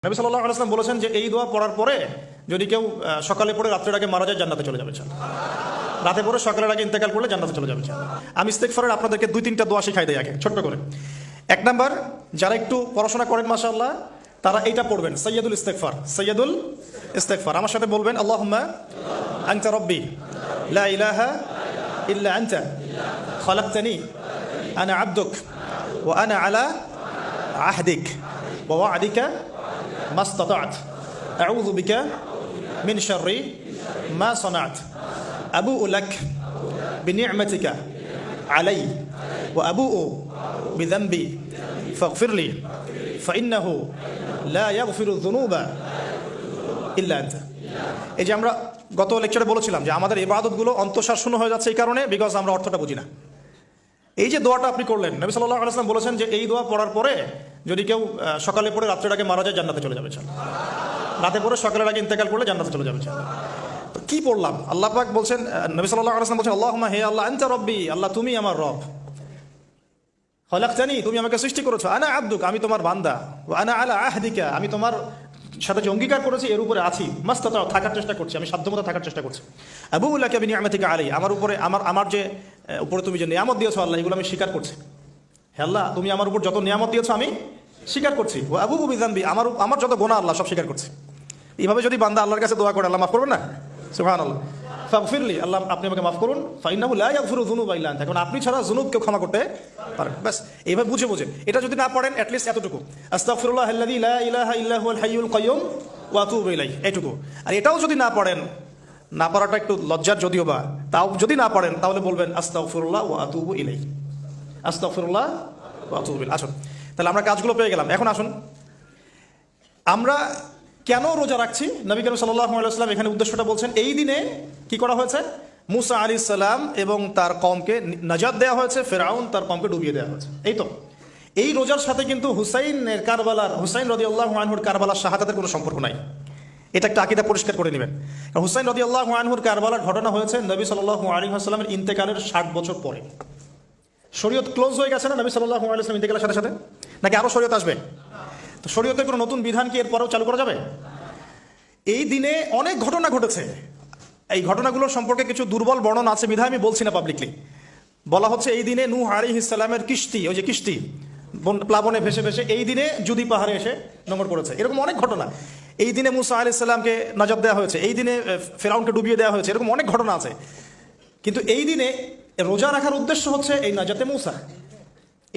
নবী সাল্লাল্লাহু আলাইহি ওয়াসাল্লাম বলেছেন যে এই দোয়া পড়ার পরে যদি কেউ সকালে পড়ে রাত্রের আগে মারা যায় জান্নাতে চলে যাবে। রাতে পড়ে সকালের আগে ইন্তেকাল করলে জান্নাতে চলে যাবে। আমি ইস্তেগফারের আপনাদেরকে 2-3টা দোয়া শিখাই দেই আগে ছোট্ট করে। এক নাম্বার, যারা একটু পড়াশোনা করেন মাশাআল্লাহ তারা এইটা পড়বেন, সাইয়্যিদুল ইস্তেগফার। সাইয়্যিদুল ইস্তেগফার আমার সাথে বলবেন, আল্লাহুম্মা আনতা রাব্বি লা ইলাহা ইল্লা আনতা খালাকতানি আনা আবদুক ওয়া আনা আলা আহদিক ওয়া ওয়া'দিকা মাস্তাতা'ত আউযু বিকা মিন শাররি মা সানা'ত আবু'ু লাক বিনি'মাতিকা আলাইয়া ওয়া আবু'ু বিযানবি ফাগফিরলি ফাইন্নাহু লা ইয়াগফিরু যুনুবা ইল্লা আনতা। এই যে আমরা গত লেকচারে বলেছিলাম যে আমাদের ইবাদতগুলো অন্তঃসার শূন্য হয়ে যাচ্ছে এই কারণে, বিকজ আমরা অর্থটা বুঝি না। এই যে দোয়াটা আপনি করলেন, নবী সাল্লাল্লাহু আলাইহি ওয়াসাল্লাম বলেছেন যে এই দোয়া পড়ার পরে যদি কেউ সকালে পড়ে রাত্রের আগে মারা যায় জান্নাতে চলে যাবে। রাতে পড়ে সকালের আগে ইন্তেকাল করলে জান্নাতে চলে যাবে। তো কি পড়লাম? আল্লাহ পাক বলছেন, নবী সাল্লাল্লাহু আলাইহি ওয়াসাল্লাম বলছেন, আল্লাহুম্মা হে আল্লাহ আনতা রাব্বি, আল্লাহ তুমি আমার রব, খালাকতানি তুমি আমাকে সৃষ্টি করেছো, আনা আবদুক আমি তোমার বান্দা, ওয়া আনা আলা আহদিকা আমি তোমার সাথে যে অঙ্গীকার করেছি এর উপরে আছি, মাস্তাতা'তু থাকার চেষ্টা করছি, আমি সাধ্যমতো থাকার চেষ্টা করছি, আবু'ু লাকা বিনি'মাতিকা আলাইয়া আমার উপরে আমার যে উপরে তুমি যে নিয়ামত দিয়েছো আল্লাহ এগুলো আমি স্বীকার করছি। হে আল্লাহ তুমি আমার উপর যত নিয়ামত দিয়েছো আমি স্বীকার করছি, ওয়া আবু'ু বিযানবি আমার যত গুনাহ আল্লাহ সব স্বীকার করছি। এইভাবে যদি বান্দা আল্লাহর কাছে দোয়া করে আল্লাহ মাফ করবেন না? সুবহানাল্লাহ। ফাগফিরলি আল্লাহ আপনি আমাকে মাফ করুন, ফাইন্নাহু লা ইয়াগফিরু যুনুবা ইল্লা আনতা কারণ আপনি ছাড়া যুনুব কেউ ক্ষমা করতে পারেন। ব্যাস এইভাবে বুঝে এটা যদি না পড়েন অ্যাটলিস্ট এতটুকু, আস্তাগফিরুল্লাহাল্লাযী লা ইলাহা ইল্লা হুয়াল হাইয়ুল কাইয়্যুম ওয়া আতুবু ইলাইহি, এইটুকু। আর এটাও যদি না পড়েন, না পড়াটা একটু লজ্জার যদিও বা, তাও যদি না পড়েন তাহলে বলবেন আস্তাগফিরুল্লাহ ওয়া আতুবু ইলাইহি, আস্তাগফিরুল্লাহ ওয়া আতুবু ইলাইহি। আসুন তাহলে আমরা কাজগুলো পেয়ে গেলাম। এখন আসুন আমরা কেন রোজা রাখছি? নবী করিম সাল্লাল্লাহু আলাইহি ওয়াসাল্লাম এখানে উদ্দেশ্যটা বলছেন। এই দিনে কি করা হয়েছে? মুসা আলাইহিস সালাম এবং তার কওমকে নাজাত দেওয়া হয়েছে, ফেরাউন তার কওমকে ডুবিয়ে দেওয়া হয়েছে। এই তো এই রোজার সাথে কিন্তু হুসাইন রাদিয়াল্লাহু আনহুর কারবালার শাহাদাতের কোনো সম্পর্ক নাই। এটা একটা আকীদা পরিষ্কার করে নেবেন। হুসাইন রাদিয়াল্লাহু আনহুর কারবালার ঘটনা হয়েছে নবী সাল্লাল্লাহু আলাইহি ওয়াসাল্লামের ইন্তেকালের 60 বছর পরে। শরীয়ত ক্লোজ হয়ে গেছে না নবী সাল্লাল্লাহু আলাইহি ওয়াসাল্লাম ইন্তেকালের সাথে সাথে, নাকি আরো শরীয়ত আসবে? তো শরীয়তের কোনো নতুন বিধান কি এরপরেও চালু করা যাবে? এই দিনে অনেক ঘটনা ঘটেছে। এই ঘটনাগুলোর সম্পর্কে কিছু দুর্বল বর্ণনা আছে বিধায় আমি বলছি না পাবলিকলি। বলা হচ্ছে এই দিনে নূহ আলাইহিস সালামের কিস্তি, ওই যে কিস্তি প্লাবনে ভেসে ভেসে এই দিনে জুদি পাহাড়ে এসে নোঙর পড়েছে। এরকম অনেক ঘটনা। এই দিনে মুসা আলাইহিস সালামকে নাজাত দেওয়া হয়েছে, এই দিনে ফেরাউনকে ডুবিয়ে দেওয়া হয়েছে, এরকম অনেক ঘটনা আছে। কিন্তু এই দিনে রোজা রাখার উদ্দেশ্য হচ্ছে এই নাজাতে মুসা।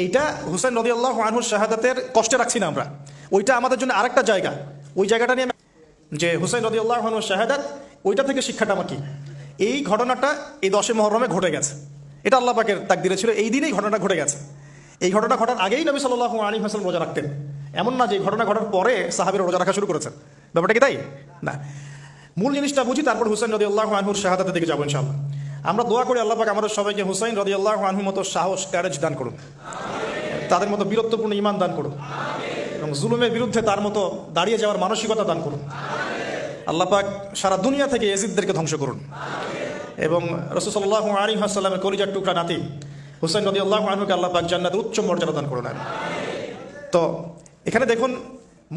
এইটা হুসাইন রাদিয়াল্লাহু আনহুর শাহাদাতের কষ্টে রাখছি না আমরা, ওইটা আমাদের জন্য আরেকটা জায়গা। ওই জায়গাটা নিয়ে যে হুসাইন রাদিয়াল্লাহু আনহুর শাহাদাত, ওইটা থেকে শিক্ষাটা আমার কি? এই ঘটনাটা এই 10 মুহররমে ঘটে গেছে। এটা আল্লাহ পাকের তাকদিরে ছিল, এই দিনেই ঘটনাটা ঘটে গেছে। এই ঘটনা ঘটার আগেই নবী সাল্লাল্লাহু আলাইহি ওয়াসাল্লাম রোজা রাখতেন। এমন না যে ঘটনা ঘটার পরে সাহাবীরা রোজা রাখা শুরু করেছেন। ব্যাপারটা কি তাই না? মূল জিনিসটা বুঝি, তারপর হুসাইন রাদিয়াল্লাহু আনহুর শাহাদাতের দিকে যাবো ইনশাআল্লাহ। আমরা দোয়া করি আল্লাহ পাক আমাদের সবাইকে হুসাইন রাদিয়াল্লাহু আনহুর মতো সাহস, কারেজ দান করুন, তাদের মতো বীরত্বপূর্ণ ঈমান দান করুন, এবং জুলুমের বিরুদ্ধে তার মতো দাঁড়িয়ে যাওয়ার মানসিকতা দান করুন। আল্লাহ পাক সারা দুনিয়া থেকে ইয়াজিদদেরকে ধ্বংস করুন, এবং রাসূল সাল্লাল্লাহু আলাইহি ওয়াসাল্লামের কলিজার টুকরা নাতি হুসাইন রাদিয়াল্লাহু আনহুকে আল্লাহ পাক জান্নাতের উচ্চ মর্যাদা দান করুন। তো এখানে দেখুন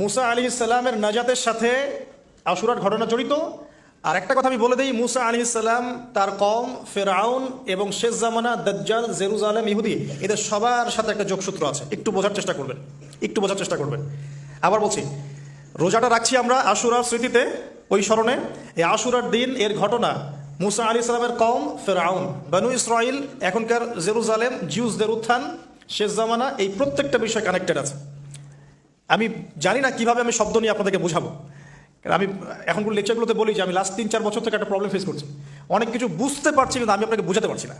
মুসা আলাইহিস সালামের নাজাতের সাথে আশুরার ঘটনা জড়িত। আর একটা কথা আমি বলে দিই, মুসা আলাইহিস সালাম, তার কওম, ফেরাউন এবং শেষ জামানা দাজ্জাল, জেরুজালেম, ইহুদি, এদের সবার সাথে একটা যোগসূত্র আছে। একটু বোঝার চেষ্টা করবেন। আবার বলছি, রোজাটা রাখছি আমরা আশুরার স্মৃতিতে, ওই স্মরণে। এই আশুরার দিন এর ঘটনা মুসা আলাইহিস সালামের কওম, ফেরাউন, বনু ইসরাইল, এখনকার জেরুজালেম, জিউসদের উত্থান, শেষ জামানা, এই প্রত্যেকটা বিষয় কানেক্টেড আছে। আমি জানি না কিভাবে আমি শব্দ নিয়ে আপনাদেরকে বোঝাবো। আমি এখন লেকচারগুলোতে বলি যে আমি লাস্ট 3-4 বছর থেকে একটা প্রবলেম ফেস করছি। অনেক কিছু বুঝতে পারছি কিন্তু আমি আপনাকে বোঝাতে পারছি না।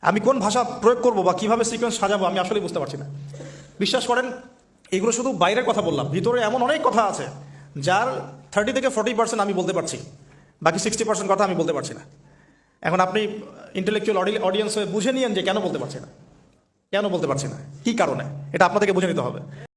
আমি কোন ভাষা প্রয়োগ করবো বা কীভাবে সিকোয়েন্স সাজাবো আমি আসলেই বুঝতে পারছি না। বিশ্বাস করেন, এগুলো শুধু বাইরের কথা বললাম, ভিতরে এমন অনেক কথা আছে যার 30 থেকে 40% আমি বলতে পারছি, বাকি 60% কথা আমি বলতে পারছি না। এখন আপনি ইন্টেলেকচুয়াল অডিয়েন্স হয়ে বুঝে নিয়েন যে কেন বলতে পারছি না, কী কারণে, এটা আপনাদেরকে বুঝে নিতে হবে।